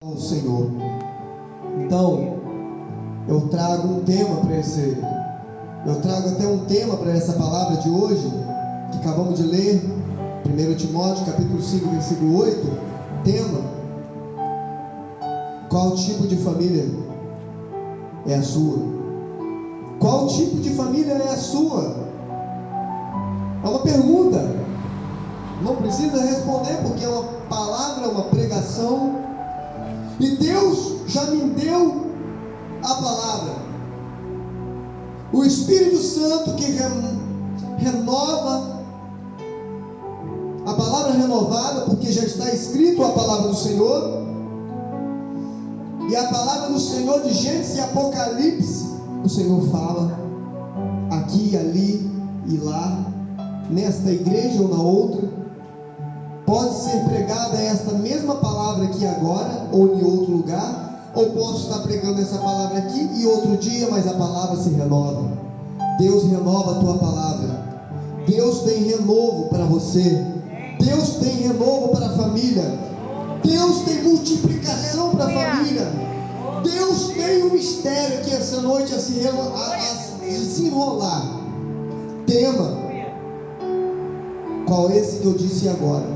ao Senhor. Então, eu trago um tema para até um tema para essa palavra de hoje, que acabamos de ler, 1 Timóteo, capítulo 5, versículo 8, tema: qual tipo de família é a sua? Qual tipo de família é a sua? É uma pergunta, não precisa responder, porque é uma palavra, uma pregação, e Deus já me deu a palavra. O Espírito Santo que renova a palavra renovada, porque já está escrito a palavra do Senhor, e a palavra do Senhor de Gênesis e Apocalipse, o Senhor fala aqui, ali e lá, nesta igreja ou na outra. Pode ser pregada esta mesma palavra aqui agora, ou em outro lugar, ou posso estar pregando essa palavra aqui e outro dia, mas a palavra se renova. Deus renova a tua palavra. Deus tem renovo para você. Deus tem renovo para a família. Deus tem multiplicação para a família. Deus tem um mistério aqui essa noite a se desenrolar. Tema: qual esse que eu disse agora?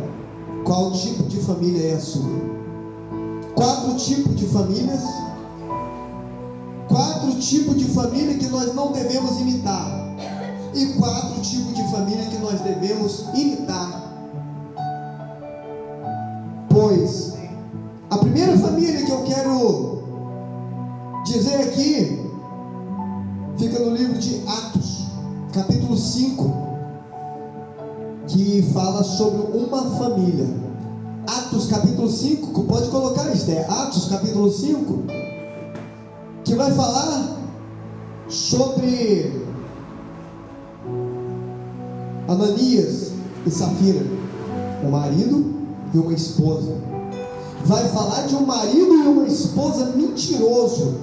Qual tipo de família é a sua? 4 tipos de famílias. 4 tipos de família que nós não devemos imitar. E 4 tipos de família que nós devemos imitar. Pois a primeira família que eu quero dizer aqui fica no livro de Atos, capítulo 5, que fala sobre uma família. Atos capítulo 5, pode colocar, Esther, Atos capítulo 5, que vai falar sobre Ananias e Safira, um marido e uma esposa. Vai falar de um marido e uma esposa mentiroso.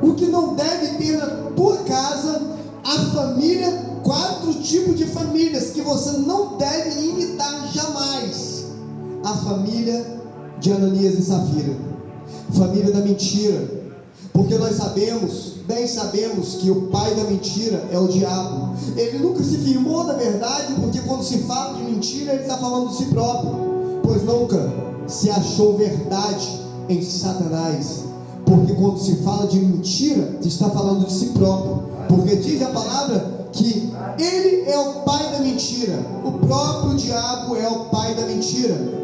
O que não deve ter na tua casa, a família. 4 tipos de famílias que você não deve imitar jamais. A família de Ananias e Safira, família da mentira, porque nós bem sabemos que o pai da mentira é o diabo. Ele nunca se firmou na verdade, porque quando se fala de mentira, ele está falando de si próprio, pois nunca se achou verdade em Satanás, porque quando se fala de mentira, se está falando de si próprio, porque diz a palavra que ele é o pai da mentira. O próprio diabo é o pai da mentira.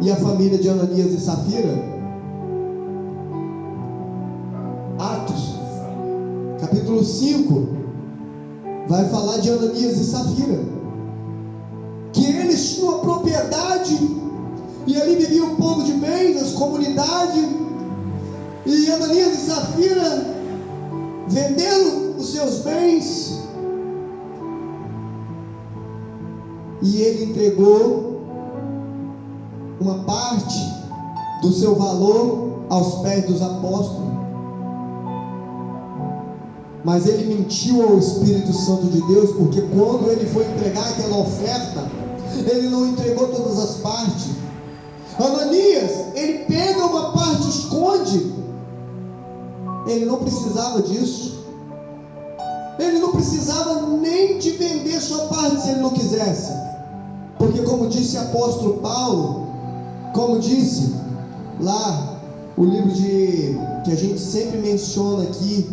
E a família de Ananias e Safira, Atos capítulo 5 vai falar de Ananias e Safira, que eles tinham uma propriedade e ali vivia um povo de bens, as comunidades, e Ananias e Safira venderam os seus bens, e ele entregou uma parte do seu valor aos pés dos apóstolos. Mas ele mentiu ao Espírito Santo de Deus, porque quando ele foi entregar aquela oferta, ele não entregou todas as partes. Ananias, ele pega uma parte e esconde. Ele não precisava disso. Ele não precisava nem de vender sua parte se ele não quisesse. Porque como disse o apóstolo Paulo, como disse lá o livro que a gente sempre menciona aqui,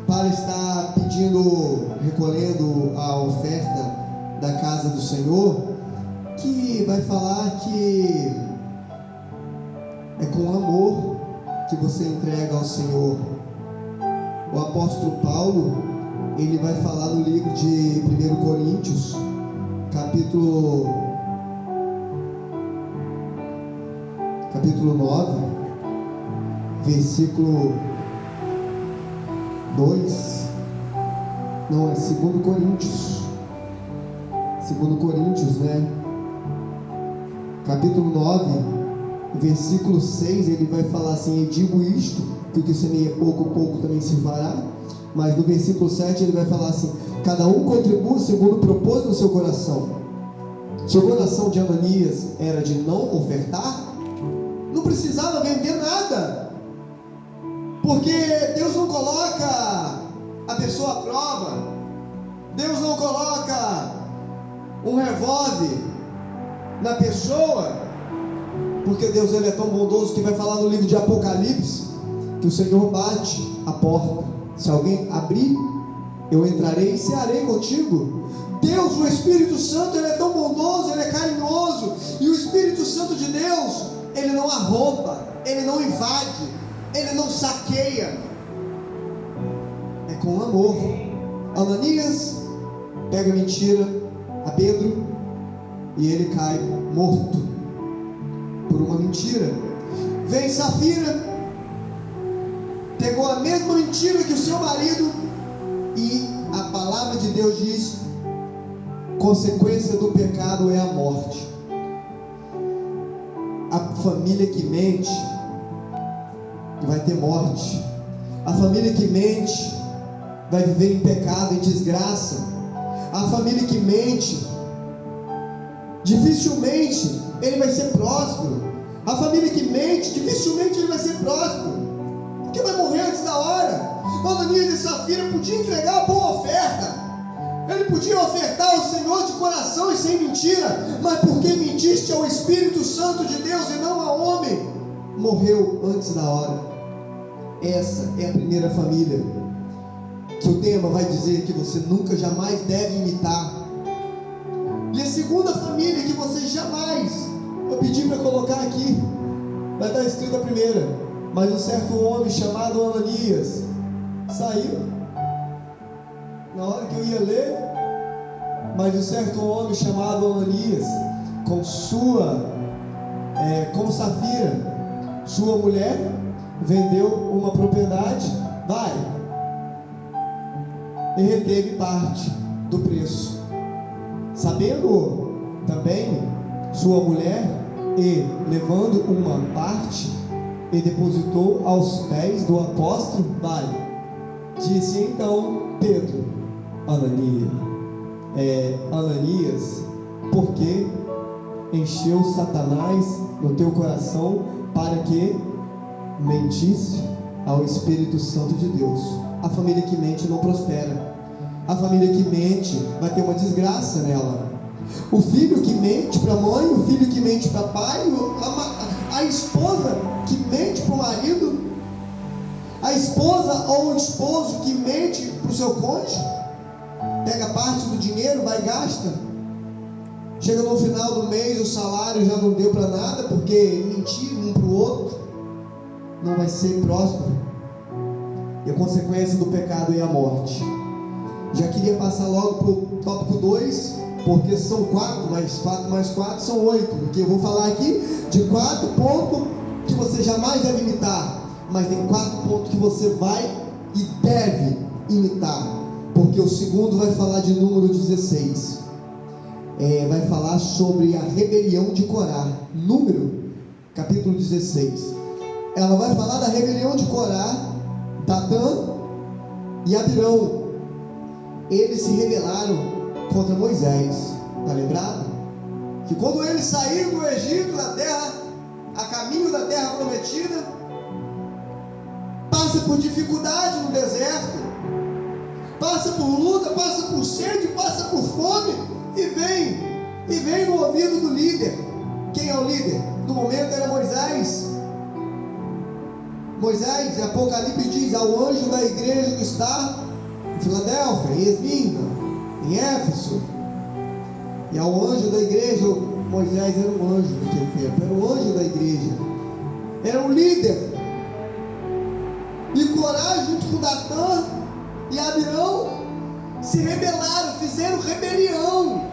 para estar recolhendo a oferta da casa do Senhor, que vai falar que é com amor que você entrega ao Senhor. O apóstolo Paulo, ele vai falar no livro de 1 Coríntios, capítulo 9, versículo 2, não, é 2 Coríntios, né? Capítulo 9, versículo 6, ele vai falar assim: eu digo isto, que o que semeia pouco, pouco também se fará. Mas no versículo 7 ele vai falar assim: cada um contribui segundo o propósito do seu coração. Se o coração de Ananias era de não ofertar, não precisava vender nada. Porque Deus não coloca a pessoa à prova. Deus não coloca um revólver na pessoa, porque Deus, ele é tão bondoso que vai falar no livro de Apocalipse que o Senhor bate a porta. Se alguém abrir, eu entrarei e cearei contigo. Deus, o Espírito Santo, ele é tão bondoso, ele é carinhoso, e o Espírito Santo de Deus, ele não arromba, ele não invade, ele não saqueia, é com amor. Ananias pega mentira a Pedro e ele cai morto por uma mentira. Vem Safira, pegou a mesma mentira que o seu marido, e a palavra de Deus diz: consequência do pecado é a morte. A família que mente vai ter morte. A família que mente vai viver em pecado, em desgraça. A família que mente, dificilmente ele vai ser próspero. A família que mente, dificilmente ele vai ser próspero, porque vai morrer antes da hora. Ananias e Safira podiam entregar a boa oferta, ele podia ofertar ao Senhor de coração e sem mentira, mas porque mentiste ao Espírito Santo de Deus e não ao homem, morreu antes da hora. Essa é a primeira família que o tema vai dizer que você nunca, jamais deve imitar. E a segunda família que você jamais, eu pedi para colocar aqui, vai estar escrito a primeira: mas um certo homem chamado Ananias saiu. Na hora que eu ia ler, mas um certo homem chamado Ananias, com como Safira, sua mulher, vendeu uma propriedade, e reteve parte do preço. Sabendo também sua mulher, e levando uma parte, e depositou aos pés do apóstolo, disse então Pedro: Ananias, porque encheu Satanás no teu coração para que mentisse ao Espírito Santo de Deus. A família que mente não prospera. A família que mente vai ter uma desgraça nela. O filho que mente para a mãe, o filho que mente para o pai, a esposa que mente para o marido, a esposa ou o esposo que mente para o seu cônjuge, pega parte do dinheiro, vai e gasta. Chega no final do mês, o salário já não deu para nada, porque mentir um para o outro não vai ser próspero. E a consequência do pecado é a morte. Já queria passar logo para o tópico 2, porque são 4, mais 4 mais 4 são 8. Porque eu vou falar aqui de 4 pontos que você jamais deve imitar, mas tem 4 pontos que você vai e deve imitar. Porque o segundo vai falar de número 16. Vai falar sobre a rebelião de Corá. Número, capítulo 16. Ela vai falar da rebelião de Corá, Datã e Abirão. Eles se rebelaram contra Moisés. Está lembrado? Que quando eles saíram do Egito, da terra, a caminho da terra prometida, passa por dificuldade no deserto, passa por luta, passa por sede, passa por fome, e vem no ouvido do líder. Quem é o líder? No momento era Moisés. Moisés, em Apocalipse diz: ao anjo da igreja que está em Filadélfia, em Esmirna, em Éfeso. E ao anjo da igreja, Moisés era um anjo naquele tempo, era o anjo da igreja, era um líder. E Corá, junto com Datã e Abirão, se rebelaram, fizeram rebelião.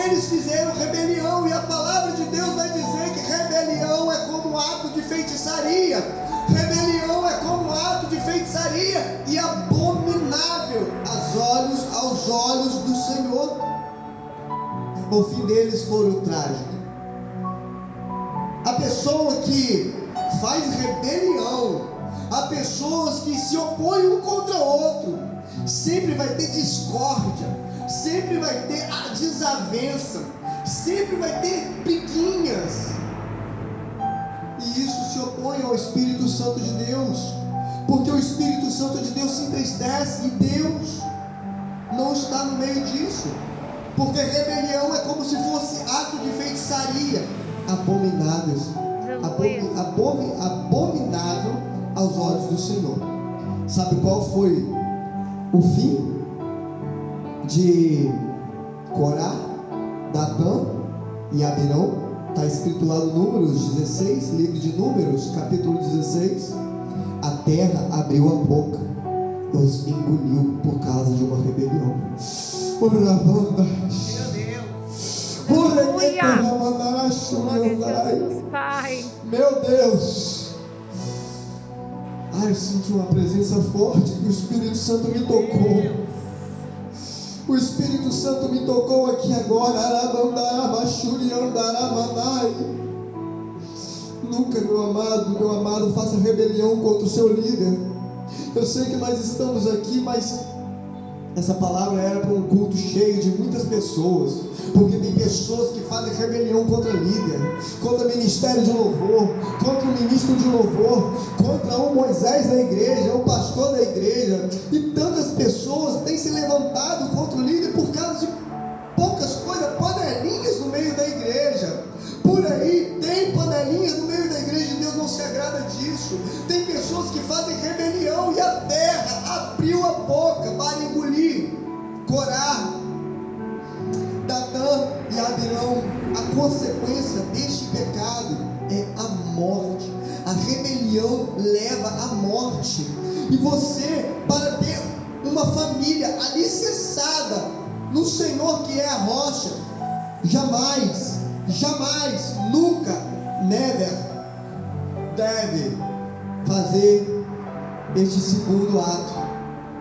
Eles fizeram rebelião, e a palavra de Deus vai dizer que rebelião é como um ato de feitiçaria. Rebelião é como um ato de feitiçaria e abominável aos olhos do Senhor. O fim deles foi o trágico. A pessoa que faz rebelião, há pessoas que se opõem um contra o outro, sempre vai ter discórdia, sempre vai ter a desavença, sempre vai ter briguinhas, e isso se se opõem ao Espírito Santo de Deus, porque o Espírito Santo de Deus se entristece e Deus não está no meio disso, porque rebelião é como se fosse ato de feitiçaria, abominável aos olhos do Senhor. Sabe qual foi o fim de Corá, Datã e Abirão? Está escrito lá no Números 16, livro de Números, capítulo 16. A terra abriu a boca, os engoliu por causa de uma rebelião. Meu Deus! Ai, eu senti uma presença forte que o Espírito Santo me tocou. O Espírito Santo me tocou aqui agora. Nunca, meu amado, faça rebelião contra o seu líder. Eu sei que nós estamos aqui, mas essa palavra era para um culto cheio de muitas pessoas, porque tem pessoas que fazem rebelião contra líder, contra o ministério de louvor, contra o ministro de louvor, contra o Moisés da igreja, o pastor da igreja, e tantas pessoas têm se levantado contra o líder por causa de poucas coisas, panelinhas no meio da igreja. Por aí tem panelinhas no meio da igreja e Deus não se agrada disso. Tem pessoas que fazem rebelião e a terra abriu a boca para engolir Corá, Datã e Abirão. A consequência deste pecado é a morte. A rebelião leva à morte. E você, para ter uma família alicerçada no Senhor, que é a rocha, jamais, nunca, never, deve fazer este segundo ato,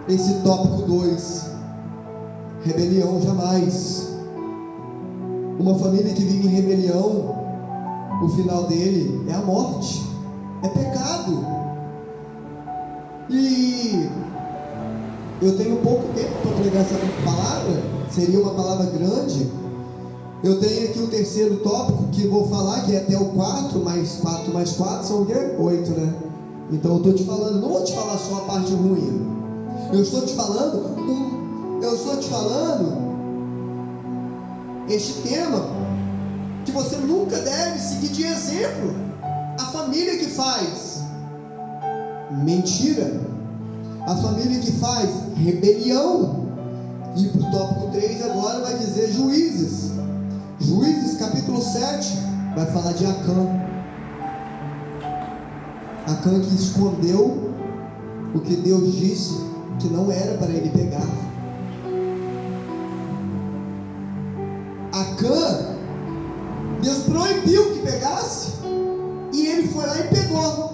esse tópico 2, rebelião. Jamais. Uma família que vive em rebelião, o final dele é a morte, é pecado. E eu tenho pouco tempo para pregar essa palavra, seria uma palavra grande. Eu tenho aqui o terceiro tópico que vou falar, que é até o 4, mais 4 mais 4 são o quê? 8, né? Então eu estou te falando, não vou te falar só a parte ruim. Eu estou te falando este tema que você nunca deve seguir de exemplo. A família que faz mentira, a família que faz rebelião. E para o tópico 3 agora vai dizer Juízes. Juízes capítulo 7 vai falar de Acã. Acã que escondeu o que Deus disse que não era para ele pegar. Acã, Deus proibiu que pegasse, e ele foi lá e pegou.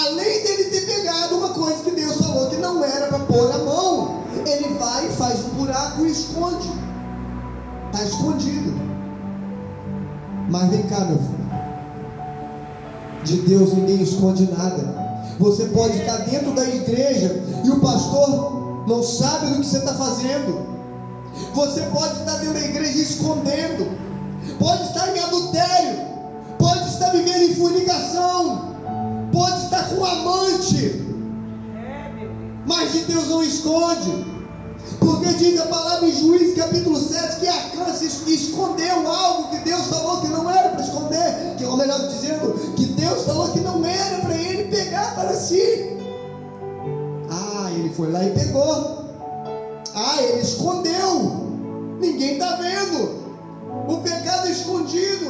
Além dele ter pegado uma coisa que Deus falou que não era para pôr a mão, ele vai e faz um buraco e esconde. Está escondido. Mas vem cá, meu filho, de Deus ninguém esconde nada. Você pode estar dentro da igreja e o pastor não sabe do que você está fazendo. Você pode estar dentro da igreja escondendo, pode estar em adultério, pode estar vivendo em fornicação, pode estar com um amante, mas de Deus não esconde, porque diz a palavra em Juízes capítulo 7 que Acã se escondeu algo que Deus falou que não era para esconder, ou melhor dizendo, que Deus falou que não era para ele pegar para si. Ele foi lá e pegou. Ele escondeu, ninguém está vendo. O pecado escondido,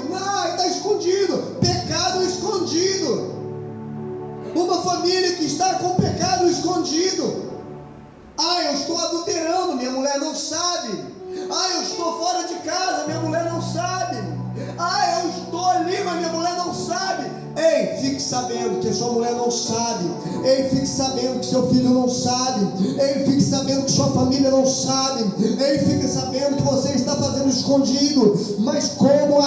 está escondido, pecado escondido. Uma família que está com pecado escondido. Eu estou adulterando, minha mulher não sabe. Eu estou fora de casa, minha mulher não sabe. Eu estou ali, mas minha mulher não sabe. Ei, fique sabendo que a sua mulher não sabe. Ei, fique sabendo que seu filho não sabe. Ei, fique sabendo que sua família não sabe. Ei, fique sabendo que você está fazendo escondido. Mas como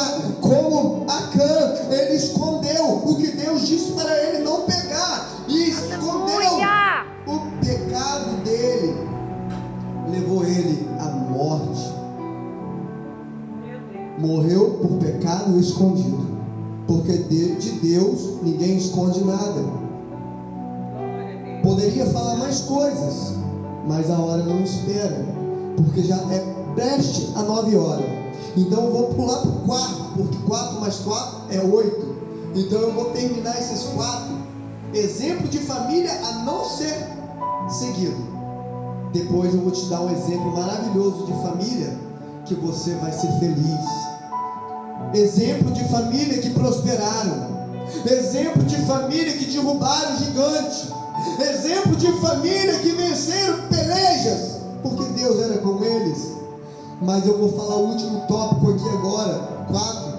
Acã, ele escondeu o que Deus disse para ele não pegar. E escondeu o pecado dele. Levou ele à morte. Morreu por pecado escondido. porque de Deus ninguém esconde nada. Poderia falar mais coisas, mas a hora não espera, porque já é preste a 9 horas. Então eu vou pular para o quarto, porque 4 mais 4 é 8. Então eu vou terminar esses 4 exemplos de família a não ser seguido. Depois eu vou te dar um exemplo maravilhoso de família que você vai ser feliz. Exemplo de família que prosperaram. Exemplo de família que derrubaram gigante. Exemplo de família que venceram pelejas, porque Deus era com eles. Mas eu vou falar o último tópico aqui agora, 4,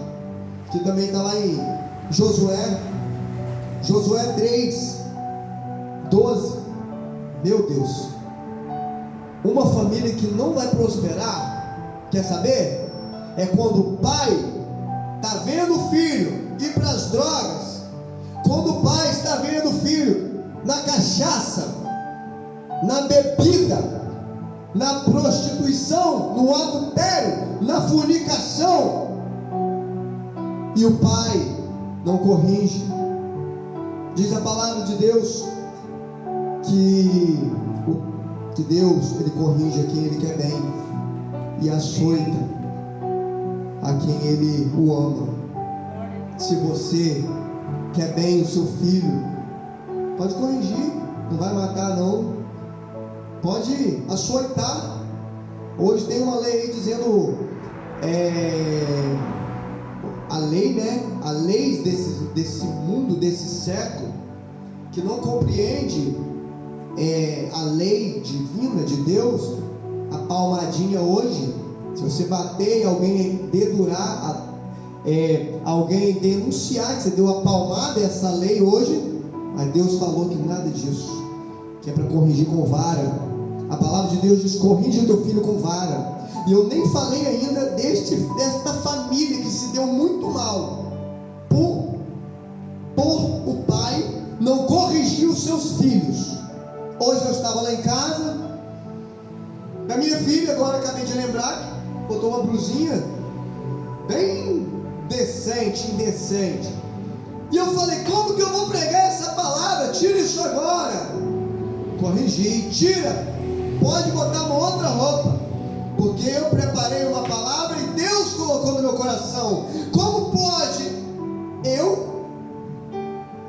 que também está lá em Josué 3, 12. Meu Deus, uma família que não vai prosperar, quer saber? É quando o pai está vendo o filho ir para as drogas, quando o pai está vendo o filho na cachaça, na bebida, na prostituição, no adultério, na fornicação, e o pai não corrige. Diz a palavra de Deus que Deus, ele corrige a quem ele quer bem e açoita a quem ele o ama. Se você quer bem o seu filho, pode corrigir, não vai matar não, pode açoitar. Hoje tem uma lei aí dizendo a lei, né? A lei desse mundo, desse século, que não compreende a lei divina de Deus. A palmadinha hoje, se você bater em alguém, dedurar, alguém denunciar que você deu a palmada, essa lei hoje, mas Deus falou que nada disso, que é para corrigir com vara. A palavra de Deus diz: corrige o teu filho com vara. E eu nem falei ainda desta família que se deu muito mal por o pai não corrigir os seus filhos. Hoje eu estava lá em casa, da minha filha, agora acabei de lembrar, botou uma blusinha bem decente, indecente. E eu falei: como que eu vou pregar essa palavra? Tira isso agora. Corrigi: tira, pode botar uma outra roupa, porque eu preparei uma palavra e Deus colocou no meu coração. Como pode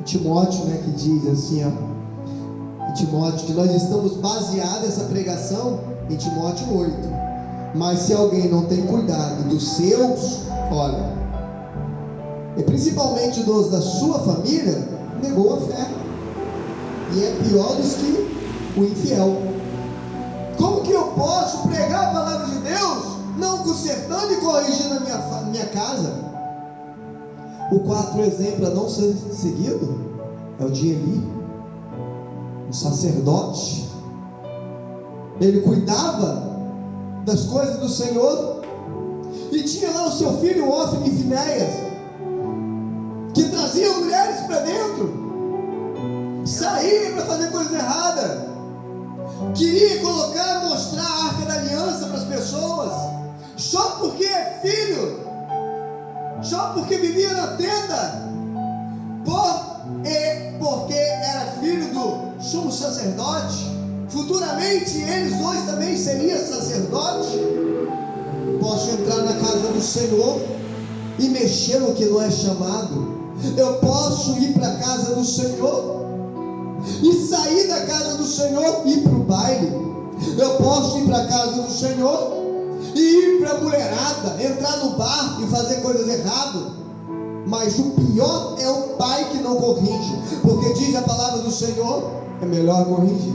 Timóteo, né, que diz assim, Timóteo, que nós estamos baseados essa pregação em Timóteo 8. Mas se alguém não tem cuidado dos seus, olha, e principalmente dos da sua família, negou a fé, e é pior dos que o infiel. Como que eu posso pregar a palavra de Deus não consertando e corrigindo a minha casa? O 4 exemplo a não ser seguido é o de Eli, o sacerdote. Ele cuidava das coisas do Senhor e tinha lá o seu filho Ofni e Finéias, que trazia mulheres para dentro, saía para fazer coisa errada, queria mostrar a arca da aliança para as pessoas, só porque é filho, só porque vivia na tenda, porque era filho do sumo sacerdote. Futuramente eles dois também seriam sacerdotes. Posso entrar na casa do Senhor e mexer no que não é chamado. Eu posso ir para a casa do Senhor e sair da casa do Senhor e ir para o baile. Eu posso ir para a casa do Senhor e ir para a mulherada, entrar no bar e fazer coisas erradas. Mas o pior é o pai que não corrige, porque diz a palavra do Senhor: é melhor corrigir,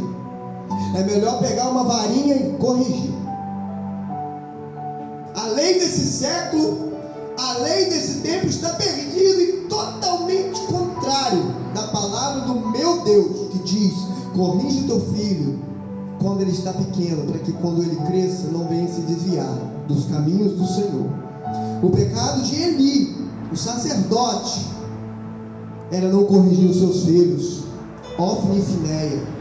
é melhor pegar uma varinha e corrigir. A lei desse século, a lei desse tempo está perdida e totalmente contrário da palavra do meu Deus, que diz: corrige teu filho quando ele está pequeno, para que quando ele cresça não venha se desviar dos caminhos do Senhor. O pecado de Eli, o sacerdote, era não corrigir os seus filhos, Ofni e Finéia.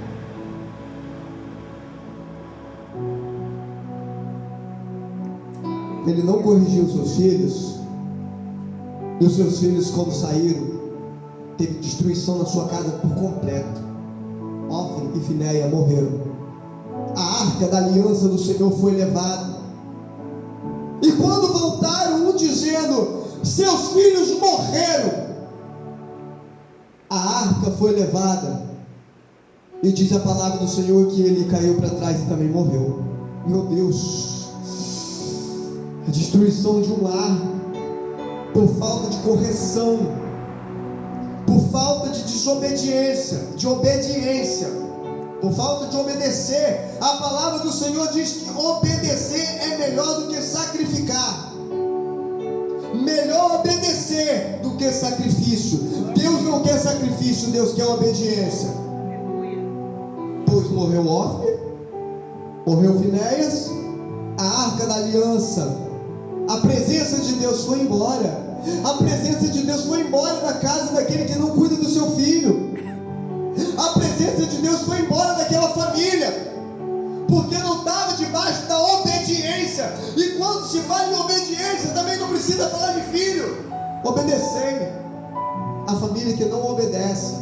Ele não corrigiu os seus filhos, E os seus filhos, quando saíram, teve destruição na sua casa por completo. Ofni e Finéia morreram. A arca da aliança do Senhor foi levada. E quando voltaram, um dizendo: seus filhos morreram, a arca foi levada. E diz a palavra do Senhor que ele caiu para trás e também morreu. Meu Deus, a destruição de um lar por falta de correção, por falta de desobediência, por falta de obedecer. A palavra do Senhor diz que obedecer é melhor do que sacrificar. Melhor obedecer do que sacrifício. Deus não quer sacrifício, Deus quer obediência. Pois morreu Ofni, morreu Finéias, a arca da aliança, a presença de Deus foi embora. A presença de Deus foi embora da casa daquele que não cuida do seu filho. A presença de Deus foi embora daquela família, porque não estava debaixo da obediência. E quando se fala em obediência, também não precisa falar de filho. Obedecei. A família que não obedece,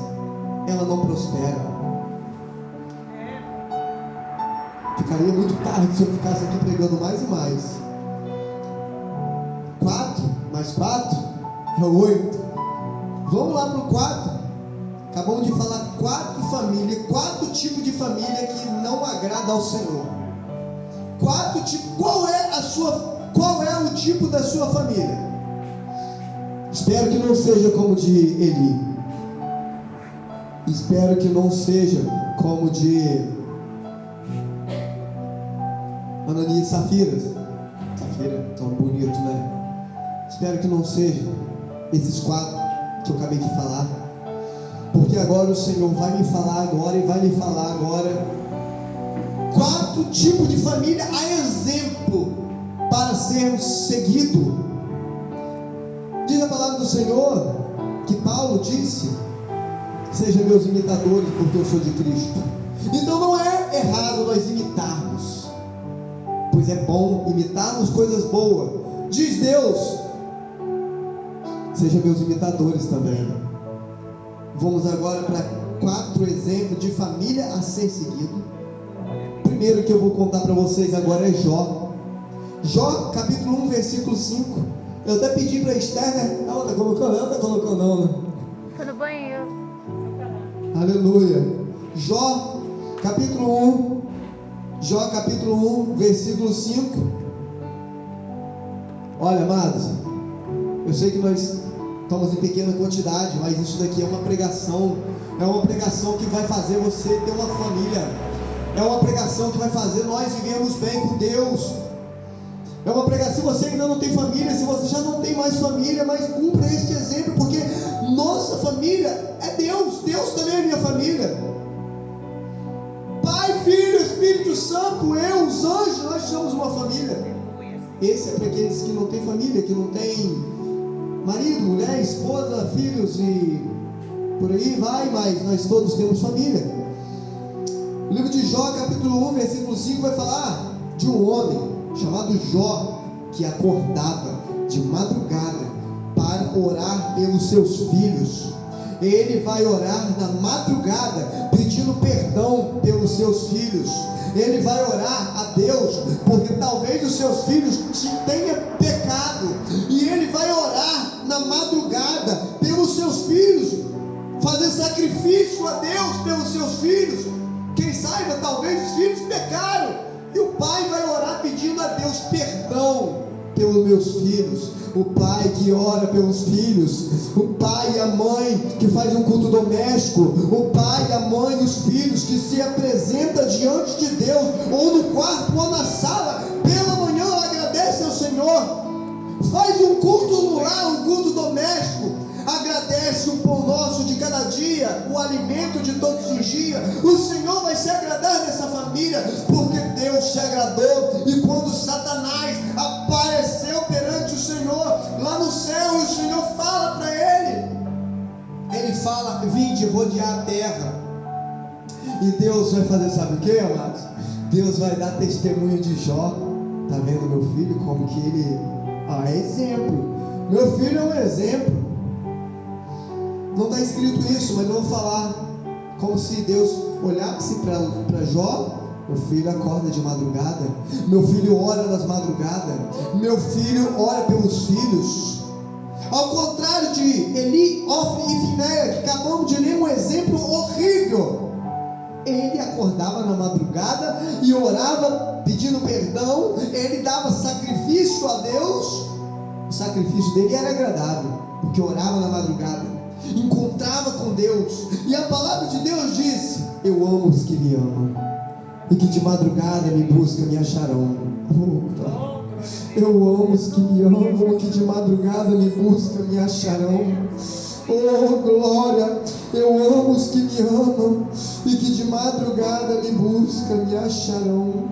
ela não prospera. Ficaria muito tarde se eu ficasse aqui pregando mais e mais. 4 mais 4 é 8. Vamos lá para o 4. Acabamos de falar 4 famílias, 4 tipos de família que não agrada ao Senhor. 4 tipos. Qual é o tipo da sua família? Espero que não seja como de Eli. Espero que não seja como de Ananias e Safira, tão bonito, né? Espero que não seja esses 4 que eu acabei de falar, porque agora o Senhor vai me falar agora e vai lhe falar agora 4 tipos de família a exemplo para sermos seguidos. Diz a palavra do Senhor que Paulo disse: sejam meus imitadores, porque eu sou de Cristo. Então não é errado nós imitarmos, pois é bom imitarmos coisas boas. Diz Deus: sejam meus imitadores também. Vamos agora para 4 exemplos de família a ser seguido. Primeiro que eu vou contar para vocês agora é Jó. Jó, capítulo 1, versículo 5. Eu até pedi para a Esther, né? Ela está colocando não, né? Foi no banheiro. Aleluia. Jó, capítulo 1, versículo 5. Olha, amados, eu sei que nós estamos em pequena quantidade, mas isso daqui é uma pregação que vai fazer você ter uma família, é uma pregação que vai fazer nós vivermos bem com Deus. É uma pregação, se você ainda não tem família, se você já não tem mais família, mas cumpra este exemplo, porque nossa família é Deus, Deus também é minha família. Pai, Filho, Espírito Santo, eu, os anjos, nós somos uma família. Esse é para aqueles que não têm família, que não têm marido, mulher, esposa, filhos e por aí vai, mas nós todos temos família. O livro de Jó, capítulo 1, versículo 5 vai falar de um homem chamado Jó, que acordava de madrugada para orar pelos seus filhos. Ele vai orar na madrugada pedindo perdão pelos seus filhos. Ele vai orar a Deus porque talvez os seus filhos tenham pecado, e ele vai orar na madrugada pelos seus filhos, fazer sacrifício a Deus pelos seus filhos. Quem saiba, talvez os filhos pecaram, e o pai vai orar pedindo a Deus perdão pelos meus filhos. O pai que ora pelos filhos, o pai e a mãe que faz um culto doméstico, o pai, a mãe e os filhos que se apresenta diante de Deus, ou no quarto ou na sala, pela manhã agradece ao Senhor, faz um culto no lar, um culto doméstico, agradece o pão nosso de cada dia, o alimento de todos os dias. O Senhor vai se agradar dessa família, porque Deus se agradou. E quando Satanás apareceu perante o Senhor lá no céu, e o Senhor fala para ele fala: vinde rodear a terra. E Deus vai fazer, sabe o que, amados? Deus vai dar testemunho de Jó. Tá vendo meu filho? Como que ele é exemplo. Meu filho é um exemplo. Não está escrito isso, mas eu vou falar como se Deus olhasse para Jó. Meu filho acorda de madrugada, meu filho ora nas madrugadas, meu filho ora pelos filhos. Ao contrário de Eli, Ofni e Finéia, que acabamos de ler um exemplo horrível. Ele acordava na madrugada e orava pedindo perdão, ele dava sacrifício a Deus. O sacrifício dele era agradável, porque orava na madrugada, encontrava com Deus, e a palavra de Deus diz: eu amo os que me amam, e que de madrugada me buscam e me acharão. Eu amo os que me amam, e que de madrugada me buscam e me acharão. Oh glória, eu amo os que me amam, e que de madrugada me buscam e me acharão.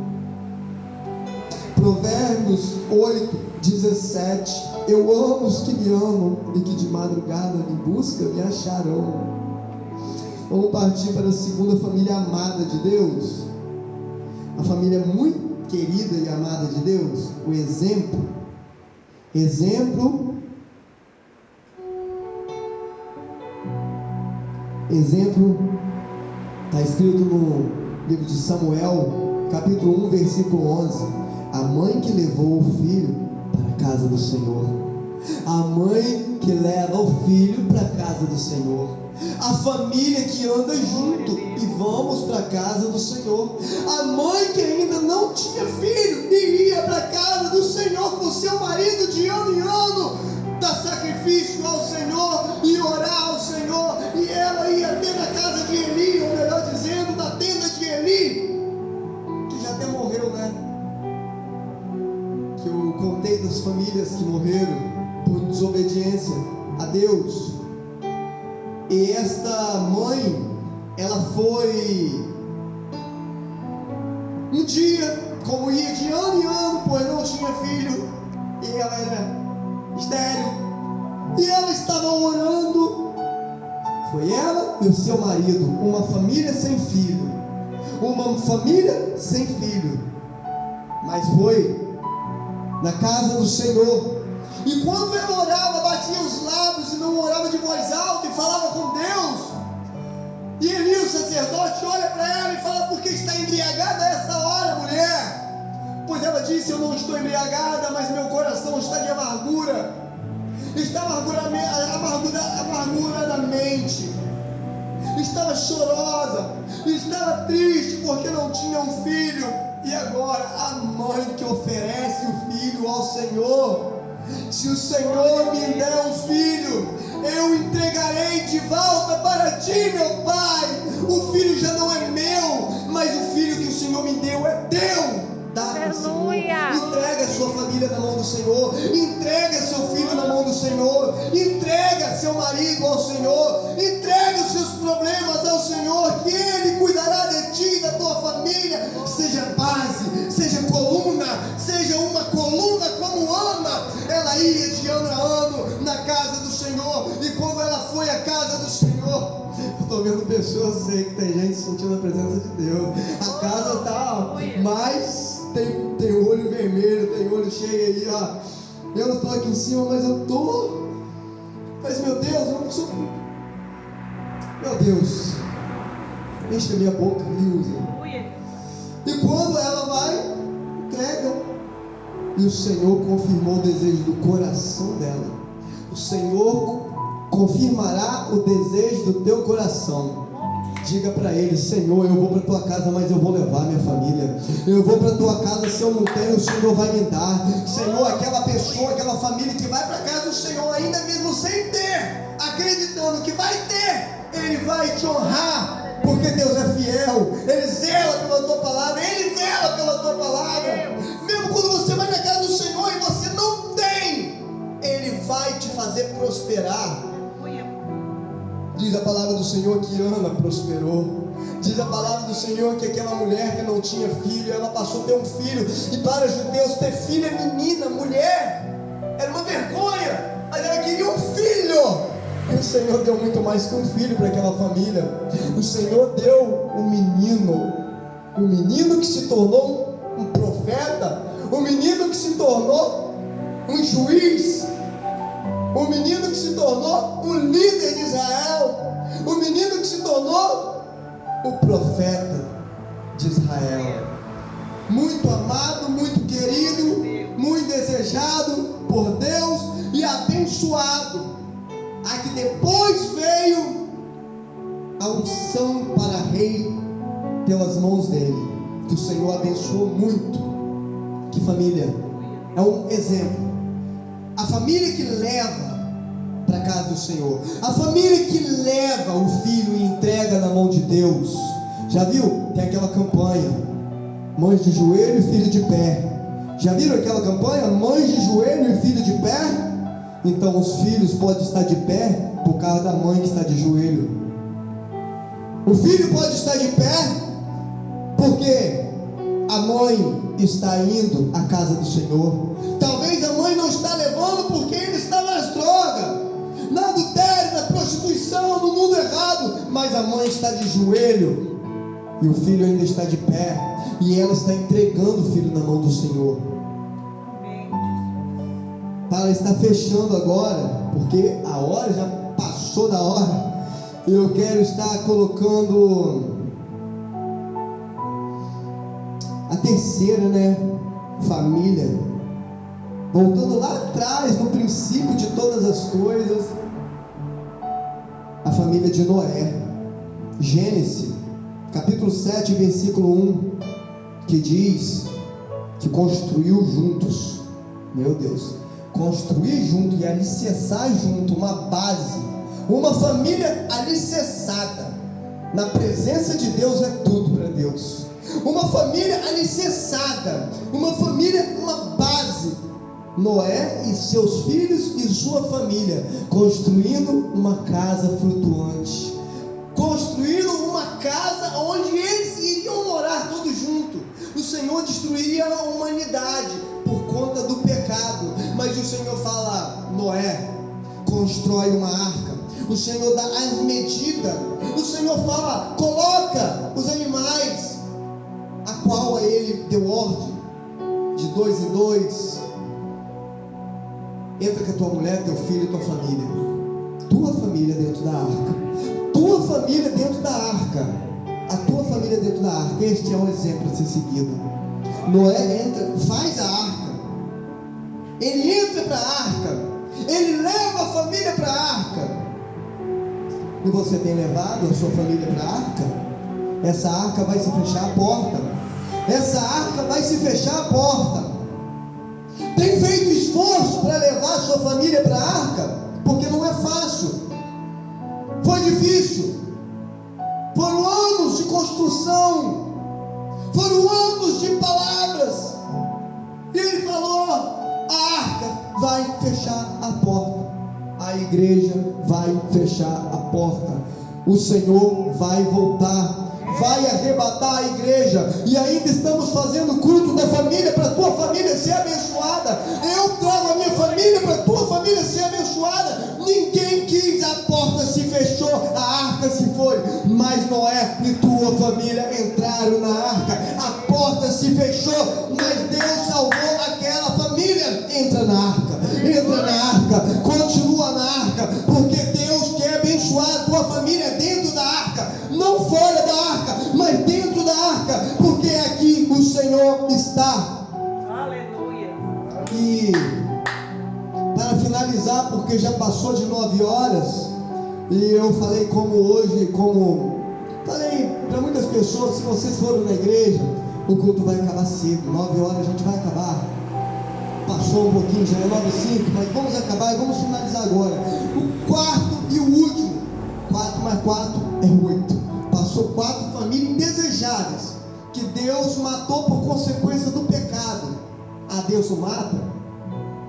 Provérbios 8:17. Eu amo os que me amam, e que de madrugada me buscam e me acharão. Vamos partir para a segunda família amada de Deus, a família muito querida e amada de Deus, o exemplo. Exemplo está escrito no livro de Samuel, capítulo 1, versículo 11. A mãe que levou o filho para a casa do Senhor. A mãe que leva o filho para a casa do Senhor. A família que anda junto e vamos para a casa do Senhor. A mãe que ainda não tinha filho e ia para a casa do Senhor com seu marido de ano em ano, dar sacrifício ao Senhor e orar ao Senhor. E ela ia até na casa de Eli, ou melhor dizendo, na tenda de Eli, que já até morreu, né? Que eu contei das famílias que morreram por desobediência a Deus. E esta mãe, ela foi um dia, como ia de ano em ano, pois não tinha filho, e ela era estéril, e ela estava orando. Foi ela e o seu marido, uma família sem filho, mas foi na casa do Senhor. E quando ela orava, batia os lábios e não orava de voz alta e falava com Deus. E Eli, o sacerdote, olha para ela e fala: por que está embriagada a essa hora, mulher? Pois ela disse: eu não estou embriagada, mas meu coração está de amargura. Está amargura da mente. Estava chorosa, estava triste porque não tinha um filho. E agora a mãe que oferece o filho ao Senhor: se o Senhor me der um filho, eu entregarei de volta para ti, meu Pai. O filho já não é meu, mas o filho que o Senhor me deu é teu. Dá para o Senhor. Entrega a sua família na mão do Senhor. Entrega seu filho na mão do Senhor. Entrega seu marido ao Senhor. Entrega os seus problemas ao Senhor, que Ele cuidará de ti e da tua família. Seja base, seja coluna, seja uma coluna como Ana. Ela ia de ano a ano na casa do Senhor. E quando ela foi à casa do Senhor, eu estou vendo pessoas, sei que tem gente sentindo a presença de Deus. A casa está mais... Tem olho vermelho, tem olho cheio aí, ó. Eu não estou aqui em cima, mas eu estou. Mas meu Deus, eu não sou. Meu Deus, enche a minha boca e usa. E quando ela vai, entrega. E o Senhor confirmou o desejo do coração dela. O Senhor confirmará o desejo do teu coração. Diga para Ele: Senhor, eu vou para a tua casa, mas eu vou levar minha família. Eu vou para a tua casa, se eu não tenho, o Senhor vai me dar. Senhor, aquela pessoa, aquela família que vai para a casa do Senhor, ainda mesmo sem ter, acreditando que vai ter, Ele vai te honrar, porque Deus é fiel. Ele zela pela tua palavra, Ele zela pela tua palavra. Mesmo quando você vai na casa do Senhor e você não tem, Ele vai te fazer prosperar. Diz a palavra do Senhor que Ana prosperou. Diz a palavra do Senhor que aquela mulher que não tinha filho, ela passou a ter um filho. E para os judeus, ter filho é menina, mulher, era uma vergonha, mas ela queria um filho. E o Senhor deu muito mais que um filho para aquela família. O Senhor deu um menino que se tornou um profeta, um menino que se tornou um juiz. menino que se tornou um líder de Israel, o menino que se tornou o profeta de Israel, muito amado, muito querido, muito desejado por Deus e abençoado, a que depois veio a unção para rei pelas mãos dele, que o Senhor abençoou muito. Que família, é um exemplo, a família que leva para a casa do Senhor, a família que leva o filho e entrega na mão de Deus. Já viu? Tem aquela campanha, mães de joelho e filho de pé. Já viram aquela campanha? Mães de joelho e filho de pé? Então os filhos podem estar de pé por causa da mãe que está de joelho. O filho pode estar de pé porque a mãe está indo à casa do Senhor. Talvez a mãe não está levando porque ele está nas drogas, na adultério, na prostituição, no mundo errado, mas a mãe está de joelho e o filho ainda está de pé, e ela está entregando o filho na mão do Senhor. Para estar fechando agora, porque a hora já passou da hora, eu quero estar colocando a terceira, família, voltando lá atrás, no princípio de todas as coisas, a família de Noé. Gênesis, capítulo 7, versículo 1, que diz que construiu juntos, meu Deus, construir junto e alicerçar junto uma base, uma família alicerçada na presença de Deus é tudo para Deus. Uma família alicerçada, uma família, uma base. Noé e seus filhos e sua família construindo uma casa flutuante, construindo uma casa onde eles iriam morar todos juntos. O Senhor destruiria a humanidade por conta do pecado, mas o Senhor fala: Noé, constrói uma arca. O Senhor dá as medidas. O Senhor fala: coloca os animais, a qual ele deu ordem, de 2 em 2. Entra com a tua mulher, teu filho e tua família. Tua família dentro da arca. Tua família dentro da arca. A tua família dentro da arca. Este é um exemplo a ser seguido. Noé entra, faz a arca. Ele entra para a arca. Ele leva a família para a arca. E você tem levado a sua família para a arca? Essa arca vai se fechar a porta. Essa arca vai se fechar a porta. Tem feito esforço para levar a sua família para a arca? Porque não é fácil. Foi difícil. Foram anos de construção. Foram anos de palavras. E ele falou: a arca vai fechar a porta. A igreja vai fechar a porta. O Senhor vai voltar, vai arrebatar a igreja. E ainda estamos fazendo culto da família para a tua família ser abençoada. Eu trago a minha família para a tua família ser abençoada. Ninguém quis, a porta se fechou, a arca se foi, mas Noé e tua família entraram na arca. A porta se fechou, mas Deus salvou aquela família. Entra na arca, entra na arca, continua na arca, porque Deus quer abençoar a tua família dentro da arca, não fora da arca, mas dentro da arca, porque aqui o Senhor está. Aleluia. E para finalizar, porque já passou de 9 horas, e eu falei falei para muitas pessoas: se vocês foram na igreja, o culto vai acabar cedo, 9 horas a gente vai acabar. Passou um pouquinho, já é 9h05, mas vamos acabar e vamos finalizar agora. O quarto e o último, 4 mais 4 é 8. Passou 4 famílias indesejáveis, que Deus matou por consequência do pecado. Deus não mata,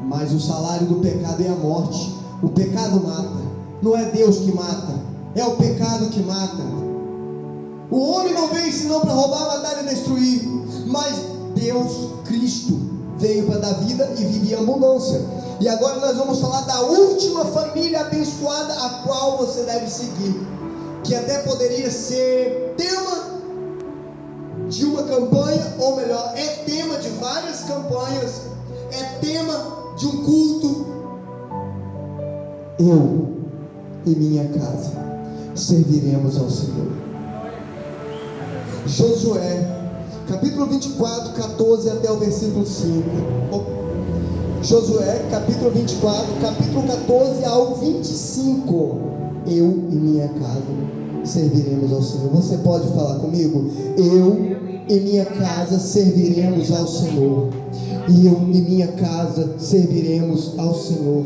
mas o salário do pecado é a morte. O pecado mata, não é Deus que mata, é o pecado que mata. O homem não veio senão para roubar, matar e destruir, mas Deus, Cristo, veio para dar vida e vida em abundância. E agora nós vamos falar da última família abençoada, a qual você deve seguir, que até poderia ser tema de uma campanha, ou melhor, é tema de várias campanhas, é tema de um culto, eu e minha casa serviremos ao Senhor. Josué, capítulo 24, 14 até o versículo 5. Josué, capítulo 24, capítulo 14 ao 25. Eu e minha casa serviremos ao Senhor. Você pode falar comigo? Eu e minha casa serviremos ao Senhor. Eu e minha casa serviremos ao Senhor.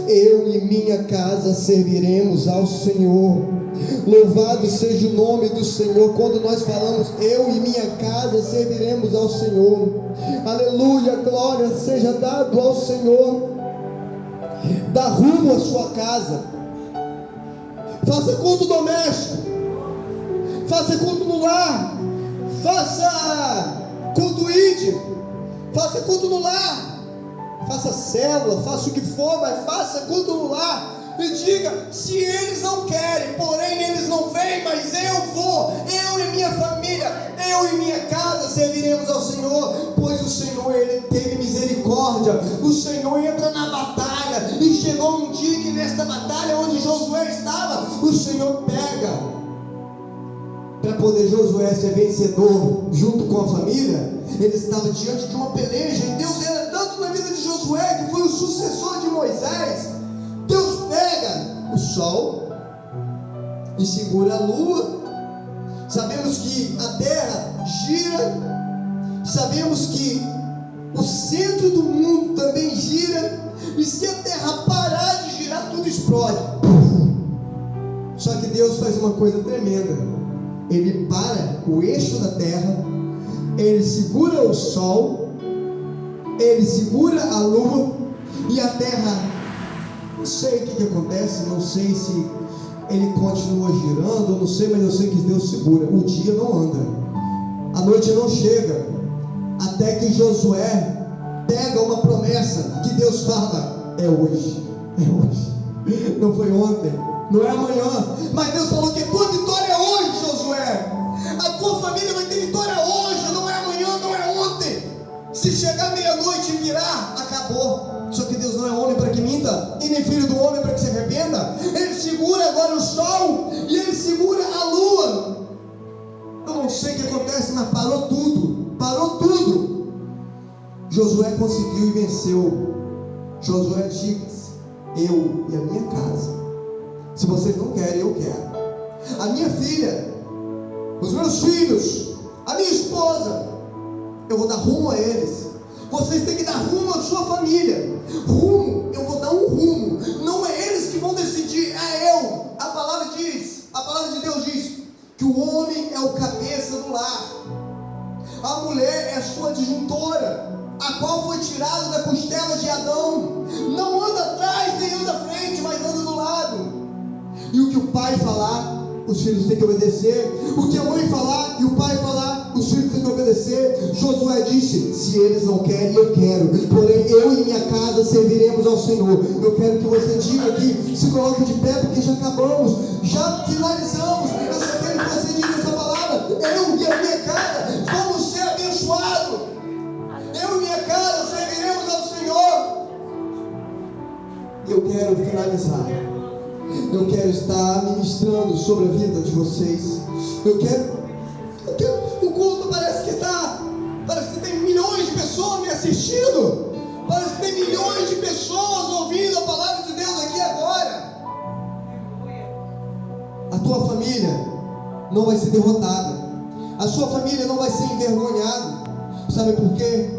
Eu e minha casa serviremos ao Senhor. Louvado seja o nome do Senhor. Quando nós falamos eu e minha casa serviremos ao Senhor, aleluia, glória seja dado ao Senhor. Dá rumo à sua casa. Faça culto doméstico, faça culto no lar, faça culto íntimo, faça culto no lar, faça célula, faça o que for, mas faça culto no lar. E diga: se eles não querem, porém eles não vêm, mas eu vou, eu e minha família, eu e minha casa serviremos ao Senhor, pois o Senhor, Ele teve misericórdia. O Senhor entra na batalha, e chegou um dia que nesta batalha onde Josué estava, o Senhor pega, para poder Josué ser vencedor junto com a família. Ele estava diante de uma peleja, e Deus era tanto na vida de Josué, que foi o sucessor de Moisés. Deus pega o sol e segura a lua. Sabemos que a terra gira, sabemos que o centro do mundo também gira, e se a terra parar de girar, tudo explode. Só que Deus faz uma coisa tremenda. Ele para o eixo da terra, Ele segura o sol, Ele segura a lua, e a terra, não sei o que acontece, não sei se ele continua girando, eu não sei, mas eu sei que Deus segura. O dia não anda, a noite não chega, até que Josué pega uma promessa que Deus fala: é hoje, não foi ontem, não é amanhã, mas Deus falou que a tua vitória é hoje, Josué. A tua família vai ter vitória hoje, não é amanhã, não é ontem. Se chegar meia-noite e virar, acabou. Só que Deus não é homem para que minta, e nem filho do homem para que se arrependa. Ele segura agora o sol, e Ele segura a lua. Eu não sei o que acontece, mas parou tudo. Josué conseguiu e venceu. Josué diz: eu e a minha casa. Se vocês não querem, eu quero. A minha filha, os meus filhos, a minha esposa, eu vou dar rumo a eles. Vocês têm que dar rumo à sua família. Rumo, eu vou dar um rumo. Não é eles que vão decidir, é eu. A palavra de Deus diz que o homem é o cabeça do lar, a mulher é a sua adjuntora, a qual foi tirada da costela de Adão. Não anda atrás nem anda à frente, mas anda do lado. E o que o pai falar, os filhos têm que obedecer. O que a mãe falar e o pai falar, os filhos têm que obedecer. Josué disse: se eles não querem, eu quero, porém eu e minha casa serviremos ao Senhor. Eu quero que você diga aqui, se coloque de pé, porque já acabamos, já finalizamos. Eu só quero que você diga essa palavra: eu e a minha casa vamos ser abençoados. Eu e minha casa serviremos ao Senhor. Eu quero finalizar. Eu quero estar ministrando sobre a vida de vocês. Eu quero o culto parece que tem milhões de pessoas me assistindo. Parece que tem milhões de pessoas ouvindo a palavra de Deus aqui agora. A tua família não vai ser derrotada. A sua família não vai ser envergonhada. Sabe por quê?